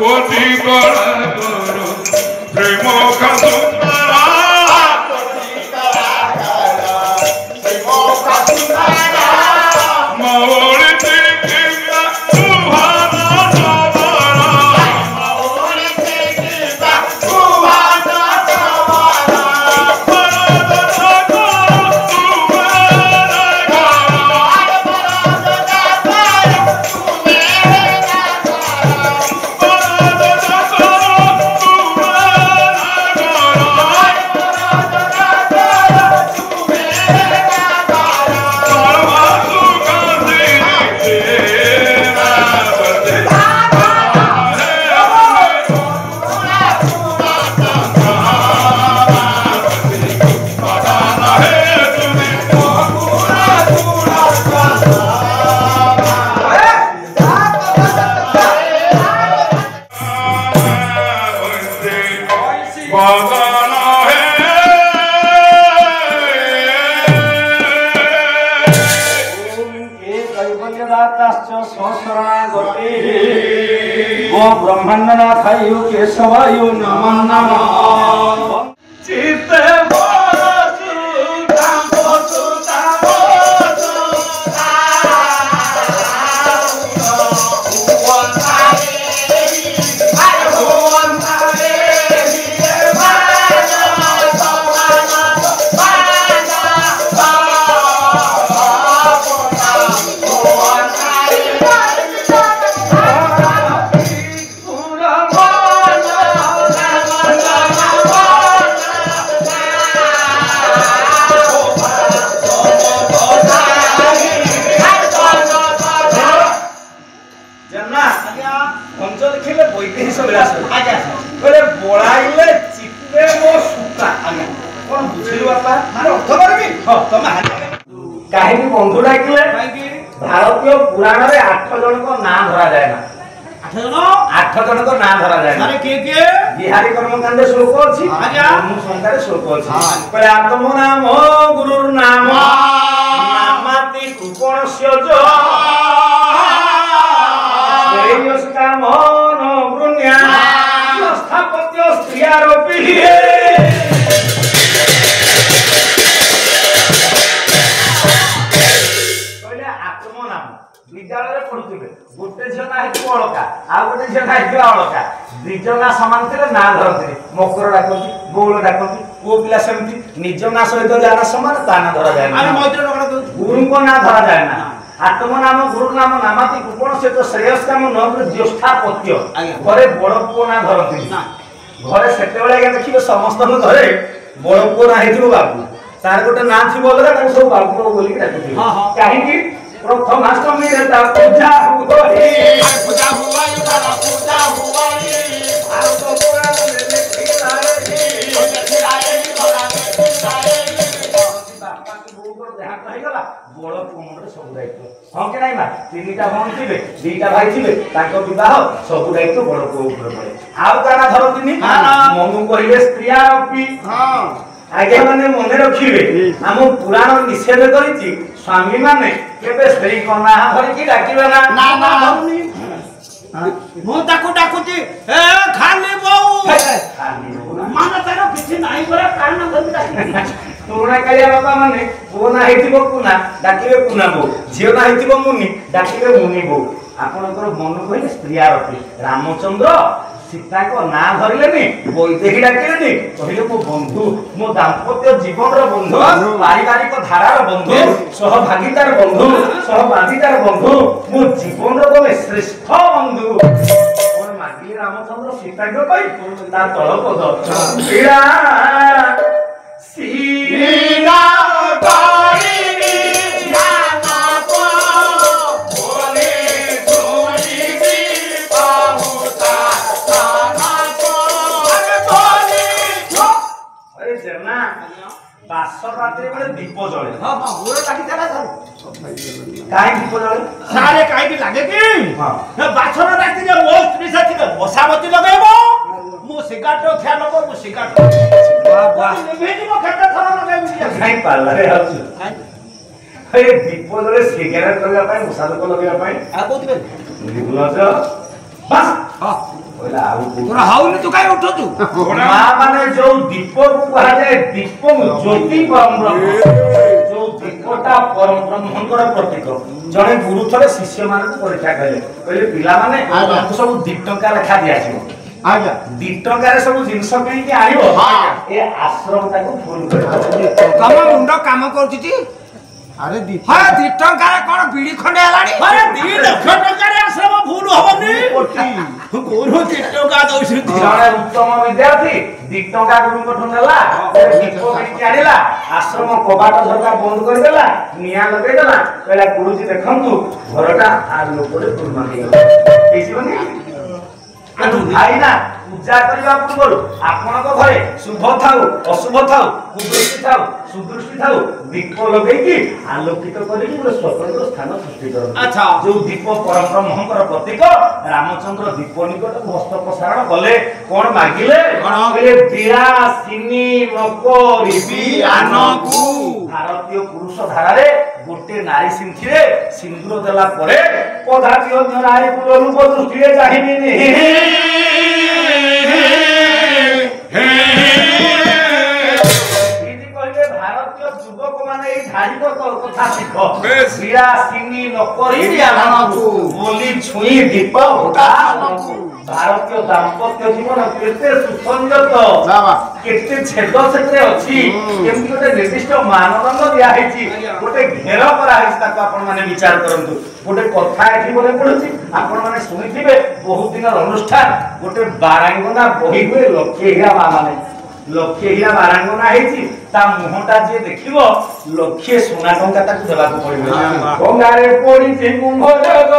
কোটি করা করো প্রেম কাঁদো ब्रह्मांड खायु केशवायु नमः नमः चित्ते कहीं बंधु डाकिले भारतीय पुराण में 8 जन को ना धरा जाए ना 8 जन को ना धरा जाए ना बिहारी कर्मकांड श्लोक अछि संसार श्लोक अछि परे आत्म नाम गुरुर नाम नामाति कुपणस्य जो श्रेयस काम न ब्रुण्या स्थापत्य स्त्रियारोपी विद्यालय पढ़ुथिबे गोटे झियो ना हेतु अलका आ गोटे झियो ना हेतु अलका निज ना समान थिले ना धरथि मकर डाकंती गौल डाकंती को पिला सेमती निज ना सहित जाना समान ता ना धरा जाय ना मैत्र गुरु को ना धरा जाय ना आत्म नाम गुरु नाम नामाति कुपण से तो श्रेयस काम न ज्येष्ठापत्य घरे बड़ को ना धरथि घरे सेते बेले के देखिबे समस्त घरे बड़ को ना हेतु बाबू तार गोटे ना थी बोलरा तार सब बाबू बोली डाकथि काहे कि प्रथमाष्टमी रहता पूजा हुई पूजा हुआ तारा पूजा हुआ आरो तो पूरा में खिलाए खिलाए बड़ा खिलाए बापा के बोल कर देहा कहि गला बड़ कोमरे सब दायित्व हां के नाही मा तीनटा भौण थिबे दुईटा भाई थिबे ताको विवाह सब दायित्व बड़ को ऊपर पड़े आउ काना धरतिनी मनु कहिले स्त्रिया अपि हां आगे माने मने रखिबे हम पुराण निषेध करिछि स्वामी माने केबे स्त्री कन्या धरि की डाकिबे ना ना ना मु ताको डाकुछि ए खाली बहु माने तारो किछि नाही बरा कारण धरि डाकि तोरा कालिया बाबा माने बो ना हेतिबो कुना डाकिबे कुना बो जियो ना हेतिबो मुनि डाकिबे मुनि बो आपनकर मन कहि स्त्री आरती रामचंद्र सीता को ना धरलेनी वैदेही डाकिलेनी कहले मो बंधु मो दाम्पत्य जीवन रो बंधु पारिवारिक धारार बंधु सहभागितार बंधु सहबाधितार बंधु मो जीवन रो गले श्रेष्ठ बंधु और मागी रामचंद्र सीता को कहि तार तळ पद सीता सीता कारिनी नाना को बोले थोड़ी सी पाहुता ना बास रात्रि बड़े दीप जळे हां हां ओरे लागी चला जाऊ काई दीप जळे सारे काई की लागे की हां बाछर रात्रि रे ओ स्त्री साथी बसावती लगाइबो मु सिगारेट ख्या नको मु सिगारेट वाह वाह नेबेनी मो खेत थर लगाइबो काई पाला रे हाउ ए दीप जळे सिगारेट लगा पाए मुसाद को लगा पाए आ कोथि बे बुलाज बस हां କହିଲା ଆଉ ତୋର ହାଉନି ତୁ କାଇଁ ଉଠୁଛୁ ମା ମାନେ ଯୋଉ ଦୀପକୁ କୁହାଯାଏ ଦୀପ ଜ୍ୟୋତି ପରମ ବ୍ରହ୍ମ ଯୋଉ ଦୀପଟା ପରମ ବ୍ରହ୍ମଙ୍କର ପ୍ରତୀକ ଜଣେ ଗୁରୁ ଥରେ ଶିଷ୍ୟ ମାନଙ୍କୁ ପରୀକ୍ଷା କଲେ କହିଲେ ପିଲାମାନେ ଆମକୁ ସବୁ 2 ଟଙ୍କା ଲେଖା ଦିଆଯିବ ଆଜ୍ଞା 2 ଟଙ୍କାରେ ସବୁ ଜିନିଷ କିଣିକି ଆଣିବ ଏ ଆଶ୍ରମଟାକୁ ଫୁଲ କରିବ ତମ ମୁଣ୍ଡ କାମ କରୁଛି ଆରେ ଦି ହଁ 2 ଟଙ୍କାରେ କଣ ବିଡି ଖଣ୍ଡେ ହେଲାଣି ଆରେ 2 ଲକ୍ଷ ଟଙ୍କାରେ ଆଶ୍ରମ ଭୁଲ ହବନି ଗୁରୁ 2 ଟଙ୍କା ଦଉଛନ୍ତି ଜଣେ ଉତ୍ତମ ବିଦ୍ୟାର୍ଥୀ 2 ଟଙ୍କା ଗୁରୁଙ୍କଠୁ ନେଲା ଦୀପ କିଣିକି ଆଣିଲା ଆଶ୍ରମ କବାଟ ଝରକା ବନ୍ଦ କରିଦେଲା ନିଆଁ ଲଗେଇଦେଲା କହିଲା ଗୁରୁଜୀ ଦେଖନ୍ତୁ ଘରଟା ଆଲୋକରେ ପୂର୍ଣ୍ଣ ହେଇଗଲା ହେଇଯିବନି ଭାଇନା ପୂଜା କରିବା ପୂର୍ବରୁ ଆପଣଙ୍କ ଘରେ ଶୁଭ ଥାଉ ଅଶୁଭ ଥାଉ କୁଦୃଷ୍ଟି ଥାଉ ସୁଦୃଷ୍ଟି ଥାଉ ଦୀପ ଲଗେଇକି ଆଲୋକିତ କରିକି ଗୋଟେ ସ୍ୱତନ୍ତ୍ର ସ୍ଥାନ ସୃଷ୍ଟି କରନ୍ତୁ ଆଚ୍ଛା ଯୋଉ ଦୀପ ପରବ୍ରହ୍ମଙ୍କର ପ୍ରତୀକ ରାମଚନ୍ଦ୍ର ଦୀପ ନିକଟକୁ ହସ୍ତ ପ୍ରସାରଣ କଲେ କଣ ମାଗିଲେ କହିଲେ ବିଳାସିନୀ ମକରି ବିଆନକୁ ଭାରତୀୟ ପୁରୁଷ ଧାରାରେ ଗୋଟେ ନାରୀ ସିନ୍ଥିରେ ସିନ୍ଦୁର ଦେଲା ପରେ କଦାପି ଅନ୍ୟ ନାରୀ ପୁର ରୂପ ଦୃଷ୍ଟିରେ ଚାହିଁବିନି ଭାରତୀୟ ଯୁବକ ମାନେ ଏଇ ଧାରିକ କଥା ଶିଖ ବିଳାସିନୀ ନକରି ବୋଲି ଛୁଇଁ ଦୀପ ଭାରତୀୟ ଦାମ୍ପତ୍ୟ ଜୀବନ କେତେ ସୁସଂଯତ କେତେ ଛେଦ ସେଥିରେ ଅଛି କେମିତି ଗୋଟେ ନିର୍ଦ୍ଦିଷ୍ଟ ମାନଦଣ୍ଡ ଦିଆହେଇଛି ଗୋଟେ ଘେର କରାହେଇଛି ତାକୁ ଆପଣ ମାନେ ବିଚାର କରନ୍ତୁ ଗୋଟେ କଥା ଏଠି ମନେ ପଡୁଛି ଆପଣ ମାନେ ଶୁଣିଥିବେ ବହୁତ ଦିନର ଅନୁଷ୍ଠାନ ଗୋଟେ ବାରାଙ୍ଗନା ବହି ହୁଏ ଲକ୍ଷେ ହୀରା ମା ମାନେ ଲକ୍ଷେ ହୀରା ବାରାଙ୍ଗନା ହେଇଛି ତା ମୁହଁଟା ଯିଏ ଦେଖିବ ଲକ୍ଷେ ସୁନା ଟଙ୍କା ତାକୁ ଦେବାକୁ ପଡିବ ଗଙ୍ଗାରେ ପଡିଛି କୁମ୍ଭ ଜଗ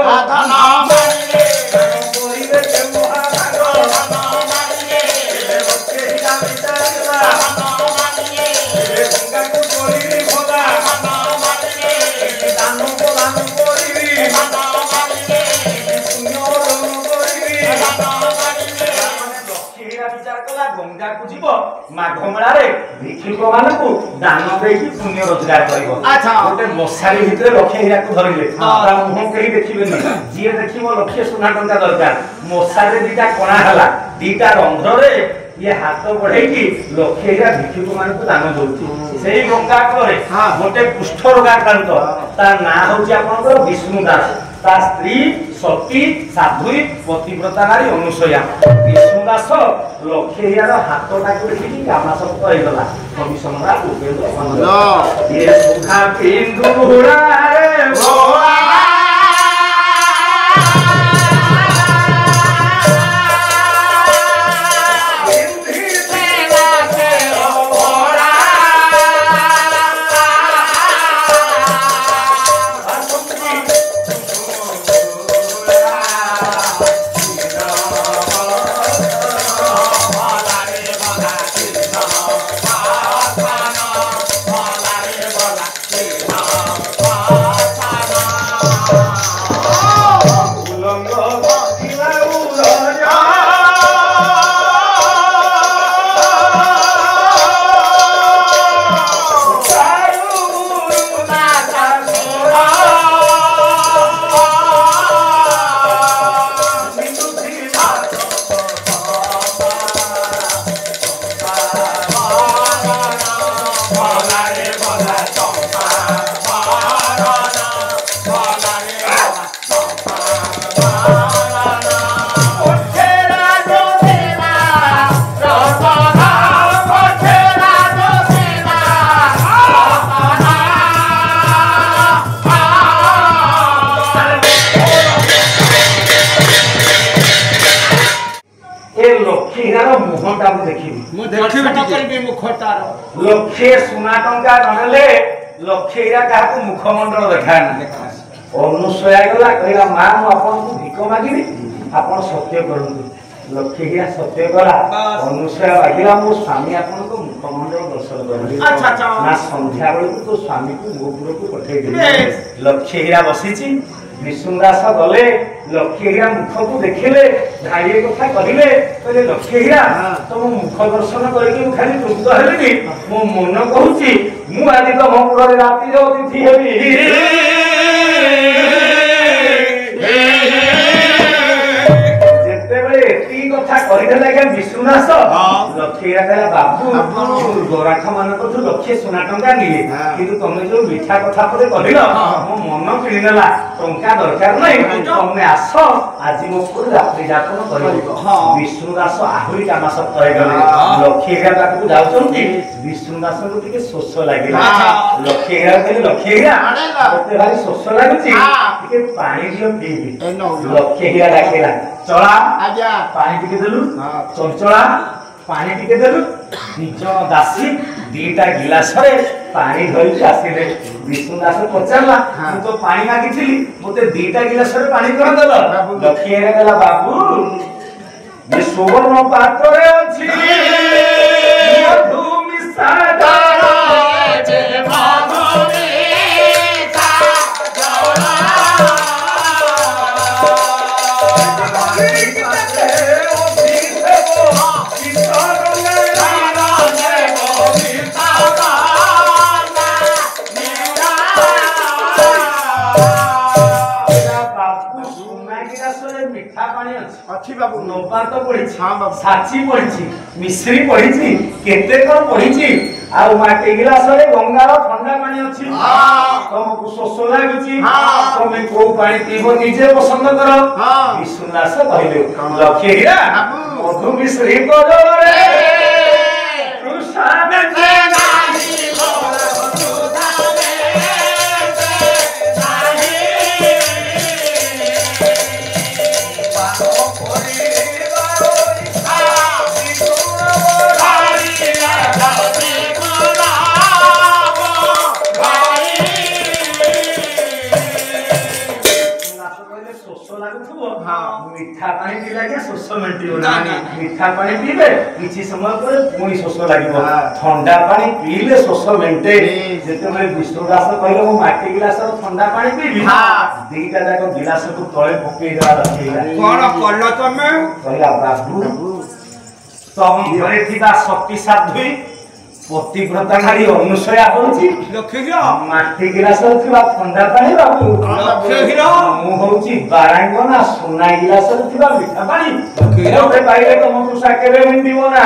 ଗଙ୍ଗାକୁ ଯିବ ମାଘ ମେଳାରେ ଭିକ୍ଷୁକ ମାନଙ୍କୁ ଦାନ ଦେଇକି ପୁଣ୍ୟ ରୋଜଗାର କରିବ ଗୋଟେ ମଶାରୀ ଭିତରେ ଲକ୍ଷେ ହୀରାକୁ ଧରିଲେ ତା ମୁହଁ କେହି ଦେଖିବେନି ଯିଏ ଦେଖିବ ଲକ୍ଷେ ସୁନା ଟଙ୍କା ଦରକାର ମଶାରୀରେ 2ଟା କଣା ହେଲା 2ଟା ରନ୍ଧ୍ରରେ ଇଏ ହାତ ବଢେଇକି ଲକ୍ଷେ ହୀରା ଭିକ୍ଷୁକ ମାନଙ୍କୁ ଦାନ ଦଉଛି ସେଇ ଗଙ୍ଗା କୂଳରେ ଗୋଟେ କୁଷ୍ଠ ରୋଗାକ୍ରାନ୍ତ ତା ନାଁ ହଉଛି ଆପଣଙ୍କର ବିଷ୍ଣୁ ଦାସ ତା ସ୍ତ୍ରୀ ସତୀ ସାଧ୍ୱୀ ପତିବ୍ରତା ନାରୀ ଅନୁସୟା ବିଷ୍ଣୁ ଦାସ ଲକ୍ଷେ ହୀରାର ହାତଟାକୁ ଦେଖିକି କାମାସକ୍ତ ହେଇଗଲା କବି ସମ୍ରାଟ ଉପେନ୍ଦ୍ର ଭଞ୍ଜ ଏ ସୁଖା ପିନ୍ଦୁରାରେ ଭୋଳା लक्षे सुना टंका नहेले लक्षे हीरा काहाकू मुखमंडल देखाना अनुसया गला कहला मां मु आपन को भिक मागिबी आपन सत्य करंतु लक्षे हीरा सत्य करा अनुसया मागिला मो स्वामी आपन को मुखमंडल दर्शन करबी अच्छा ना संध्या बेल को तो स्वामी को गोपुर को पठे दे लक्षे हीरा बसिची विष्णुदास गले लक्षे हीरा मुख को देखिले धाड़िए कथा कहले कहले लक्षे हीरा तुम मुख दर्शन करके खाली तृप्त हेली मो मन कहूची मु आदि तो मपुर राति अतिथि हेबी जेते बेले एती କହିଦେଲା ଆଜ୍ଞା ବିଷ୍ଣୁଦାସ ଲକ୍ଷ୍ମୀରା କହିଲା ବାବୁ ଗରାଖ ମାନଙ୍କଠୁ ଲକ୍ଷେ ସୁନା ଟଙ୍କା ନିଏ କିନ୍ତୁ ତମେ ଯୋଉ ମିଠା କଥା ପରେ କହିଲ ମୋ ମନ କିଣିନେଲା ଟଙ୍କା ଦରକାର ନାହିଁ ତମେ ଆସ ଆଜି ମୋ ପୁଅ ରାତ୍ରି ଯାପନ କରିବ ବିଷ୍ଣୁଦାସ ଆହୁରି କାମାସକ୍ତ ହେଇଗଲେ ଲକ୍ଷ୍ମୀରା ପାଖକୁ ଯାଉଛନ୍ତି ବିଷ୍ଣୁଦାସଙ୍କୁ ଟିକେ ଶୋଷ ଲାଗିଲା ଲକ୍ଷ୍ମୀରା କହିଲେ ଲକ୍ଷ୍ମୀରା ମତେ ଭାରି ଶୋଷ ଲାଗୁଛି ଟିକେ ପାଣି ଦିଅ ପିଇବି ଲକ୍ଷ୍ମୀରା ଡାକିଲା ଚଳା ପାଣି ଟିକେ ଦେଲୁ ଚଞ୍ଚଳା ପାଣି ଟିକେ ଦେଲୁ ନିଜ ଦାସୀ ଦିଟା ଗିଲାସରେ ପାଣି ଧରିକି ଆସିଲେ ବିଷ୍ଣୁଦାସ ପଚାରିଲା ମୁଁ ତ ପାଣି ମାଗିଥିଲି ମତେ ଦିଟା ଗିଲାସରେ ପାଣି କରିଦେଲ ଲକ୍ଷ୍ମୀରା କହିଲା ବାବୁ ସୁବର୍ଣ୍ଣ ପାତ୍ରରେ ଅଛି ମଧୁ ମିଶାଟା ମିଶ୍ରି ପଢିଛି କେତେ କଣ ପଢିଛି ଆଉ ମାଟି ଗିଲାସରେ ଗଙ୍ଗାର ଥଣ୍ଡା ପାଣି ଅଛି ତମକୁ ଶୋଷ ଲାଗୁଛି ତମେ କୋଉ ପାଣି ପିଇବ ନିଜେ ପସନ୍ଦ କର ବିଷ୍ଣୁଦାସ କହିଲେ ଲକ୍ଷ୍ମୀରା ମଧୁ ମିଶ୍ରି କରରେ মিঠা পানি পিলে আগে শোষ মেটিব না মিঠা পানি পিলে কিছু সময় পরে পুনি শোষ লাগিব ঠান্ডা পানি পিলে শোষ মেটে যেতবে বিষ্ণুদাস কহিলে মু মাটি গিলাসর ঠান্ডা পানি পিবি দুইটা যাক গিলাসকু তলে পকাই দেওয়া লক্ষ্মীরা কোন কল তুমি কহিলা বাবু তম ঘরে থিবা শক্তি সাধ্বী পতিব্রতা নারী অনুসয়া হଉଛି লক্ষ্মীরা মাটি গিলাসর থিবা ঠান্ডা পানি বাবু লক্ষ্মীরা মু হଉଛି বারাঙ্গনা সোনা গিলাসর থিবা মিঠা পানি লক্ষ্মীরা পাইলে তমକୁ ସାକେବେ ମିଳିବ ନା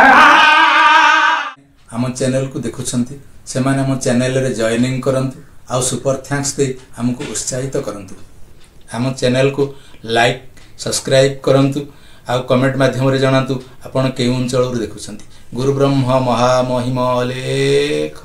ଆମ ଚ୍ୟାନେଲକୁ ଦେଖୁଛନ୍ତି ସେମାନେ ଆମ ଚ୍ୟାନେଲରେ ଜଏନିଂ କରନ୍ତୁ ଆଉ ସୁପର ଥ୍ୟାଙ୍କ୍ସ ଦେଇ ଆମକୁ ଉତ୍ସାହିତ କରନ୍ତୁ ଆମ ଚ୍ୟାନେଲକୁ ଲାଇକ୍ ସବସ୍କ୍ରାଇବ୍ କରନ୍ତୁ ଆଉ କମେଣ୍ଟ ମାଧ୍ୟମରେ ଜଣାନ୍ତୁ ଆପଣ କେଉଁ ଅଞ୍ଚଳରୁ ଦେଖୁଛନ୍ତି ଗୁରୁ ବ୍ରହ୍ମ ମହାମହିମ ଲେଖ।